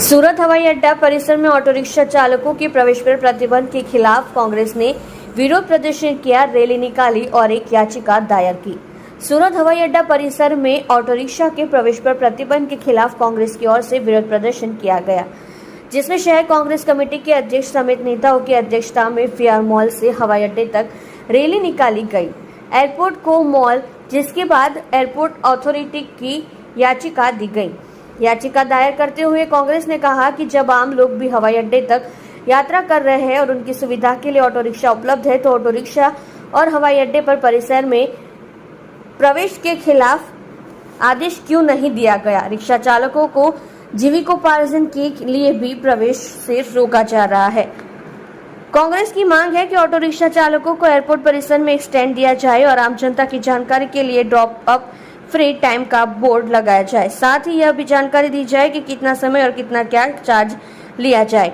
सूरत हवाई अड्डा परिसर में ऑटो रिक्शा चालकों के प्रवेश पर प्रतिबंध के खिलाफ कांग्रेस ने विरोध प्रदर्शन किया, रैली निकाली और एक याचिका दायर की। सूरत हवाई अड्डा परिसर में ऑटो रिक्शा के प्रवेश पर प्रतिबंध के खिलाफ कांग्रेस की ओर से विरोध प्रदर्शन किया गया, जिसमें शहर कांग्रेस कमेटी के अध्यक्ष समेत नेताओं की अध्यक्षता में VR मॉल से हवाई अड्डे तक रैली निकाली गई, एयरपोर्ट को मॉल, जिसके बाद एयरपोर्ट अथॉरिटी की याचिका दी गई। याचिका दायर करते हुए कांग्रेस ने कहा कि जब आम लोग भी हवाई अड्डे तक यात्रा कर रहे हैं और उनकी सुविधा के लिए ऑटो रिक्शा उपलब्ध है, तो ऑटो रिक्शा और हवाई अड्डे पर परिसर में प्रवेश के खिलाफ आदेश क्यों नहीं दिया गया। रिक्शा चालकों को जीविकोपार्जन के लिए भी प्रवेश से रोका जा रहा है। कांग्रेस की मांग है कि ऑटो रिक्शा चालकों को एयरपोर्ट परिसर में एक स्टैंड दिया जाए और आम जनता की जानकारी के लिए ड्रॉप अप फ्री टाइम का बोर्ड लगाया जाए। साथ ही यह भी जानकारी दी जाए कि कितना समय और कितना क्या चार्ज लिया जाए।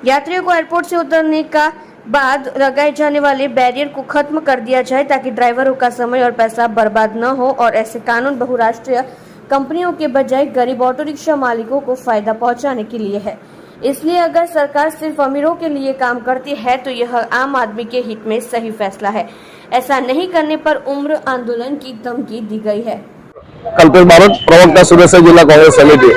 यात्रियों को एयरपोर्ट से उतरने का बाद लगाए जाने वाले बैरियर को खत्म कर दिया जाए, ताकि ड्राइवरों का समय और पैसा बर्बाद न हो। और ऐसे कानून बहुराष्ट्रीय कंपनियों के बजाय गरीब ऑटो रिक्शा मालिकों को फायदा पहुंचाने के लिए है। इसलिए अगर सरकार सिर्फ अमीरों के लिए काम करती है तो यह आम आदमी के हित में सही फैसला है। ऐसा नहीं करने पर उम्र आंदोलन की धमकी दी गई है। कल्पेश बारोट, प्रवक्ता सुरत जिला कांग्रेस समिति।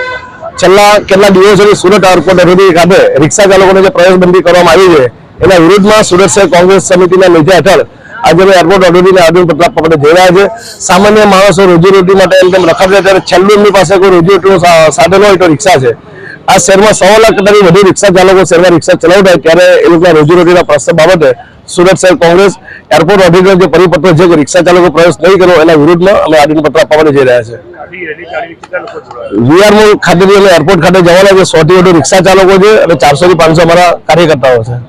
छेल्ला કેટલા દિવસોથી સુરત એરપોર્ટ અધિકારી ખાતે રિક્ષા ચાલકોને જે પ્રવેશબંધી કરવામાં આવી છે એના વિરુદ્ધમાં સુરત શહેર કોંગ્રેસ સમિતિના નેજા હેઠળ આજે એરપોર્ટ ઓથોરિટીને આવેદનપત્ર આપવા માટે જઈ રહ્યા છે। સામાન્ય માણસો રોજીરોટી માટે એમ તેમ રખડતા ત્યારે છેલ્લું એમની પાસે કોઈ રોજીરોટીનું સાધન હોય તો રિક્ષા છે। આ શહેરમાં 100 લાખ કરતાંથી વધુ રિક્ષા ચાલકો શહેરમાં રિક્ષા ચલાવતા હોય ત્યારે એ લોકોના રોજીરોટીના પ્રશ્ન બાબતે सूरत शहर कांग्रेस एरपोर्ट ऑथोरिटी जो परिपत्र है रिक्शा चालकों प्रवेश नहीं करो एना विरुद्ध में अमे आवेदनपत्र आपवा जई रह्या छे। VR मॉल खाते एरपोर्ट खाते जवाना 100 થી વધુ रिक्शा चालकों है और 400 થી 500 अमरा कार्यकर्ताओं है।